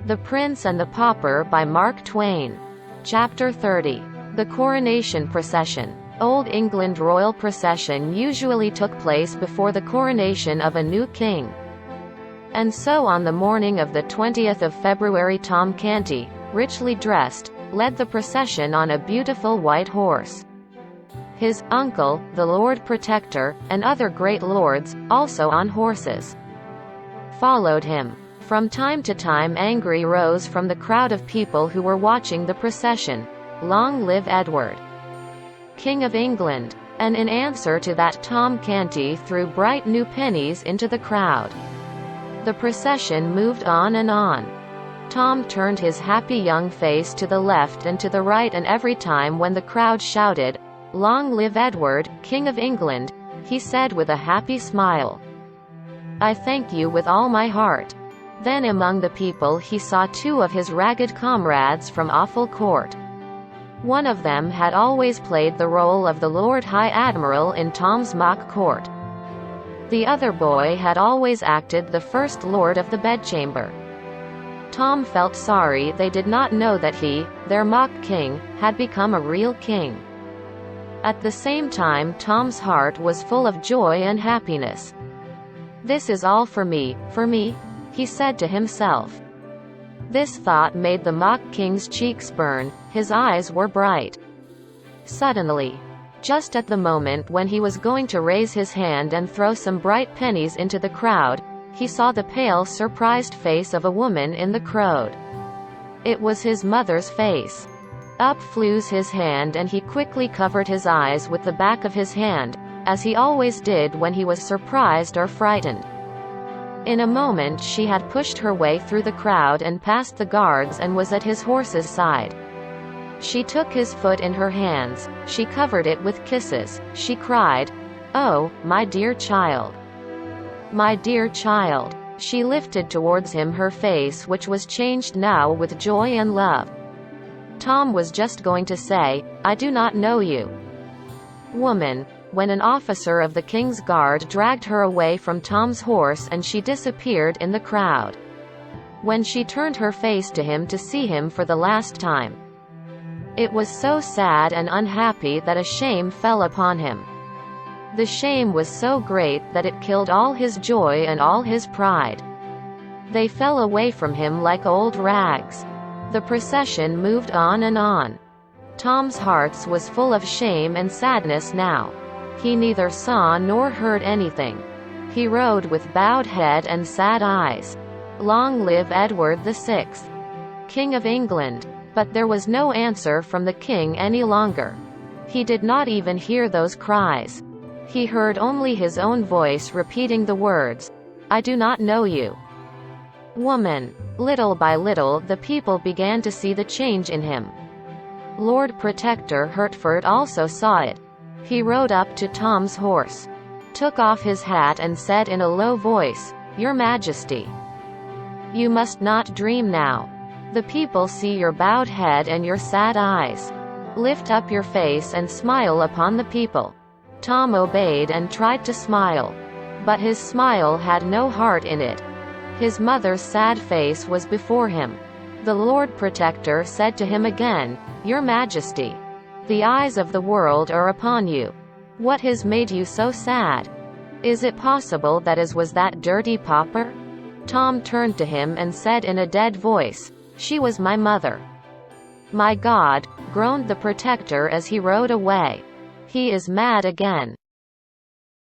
The Prince and the Pauper by Mark Twain. Chapter 30. The Coronation Procession. Old England royal procession usually took place before the coronation of a new king. And so on the morning of the 20th of February, Tom Canty, richly dressed, led the procession on a beautiful white horse. His uncle, the Lord Protector, and other great lords, also on horses, followed him. From time to time angry rose from the crowd of people who were watching the procession. "Long live Edward, King of England!" And in answer to that Tom Canty threw bright new pennies into the crowd. The procession moved on and on. Tom turned his happy young face to the left and to the right, and every time when the crowd shouted, "Long live Edward, King of England," he said with a happy smile, "I thank you with all my heart." Then among the people he saw two of his ragged comrades from awful court. One of them had always played the role of the Lord High Admiral in Tom's mock court. The other boy had always acted the First Lord of the Bedchamber. Tom felt sorry they did not know that he, their mock king, had become a real king. At the same time Tom's heart was full of joy and happiness. "This is all for me, he said to himself. This thought made the mock king's cheeks burn, his eyes were bright. Suddenly, just at the moment when he was going to raise his hand and throw some bright pennies into the crowd, he saw the pale, surprised face of a woman in the crowd. It was his mother's face. Up flew his hand and he quickly covered his eyes with the back of his hand, as he always did when he was surprised or frightened. In a moment she had pushed her way through the crowd and past the guards and was at his horse's side. She took his foot in her hands, she covered it with kisses, she cried, "Oh, my dear child! My dear child!" She lifted towards him her face, which was changed now with joy and love. Tom was just going to say, "I do not know you, woman," when an officer of the king's guard dragged her away from Tom's horse and she disappeared in the crowd. When she turned her face to him to see him for the last time, it was so sad and unhappy that a shame fell upon him. The shame was so great that it killed all his joy and all his pride. They fell away from him like old rags. The procession moved on and on. Tom's heart was full of shame and sadness now. He neither saw nor heard anything. He rode with bowed head and sad eyes. Long live Edward VI, King of England! But there was no answer from the king any longer. He did not even hear those cries. He heard only his own voice repeating the words, "I do not know you, woman." Little by little the people began to see the change in him. Lord Protector Hertford also saw it. He rode up to Tom's horse, took off his hat and said in a low voice, "Your Majesty, you must not dream now. The people see your bowed head and your sad eyes. Lift up your face and smile upon the people." Tom obeyed and tried to smile. But his smile had no heart in it. His mother's sad face was before him. The Lord Protector said to him again, "Your Majesty, the eyes of the world are upon you. What has made you so sad? Is it possible that it was that dirty Pauper?" Tom turned to him and said in a dead voice, "She was my mother." "My God," groaned the Protector as he rode away. "He is mad again."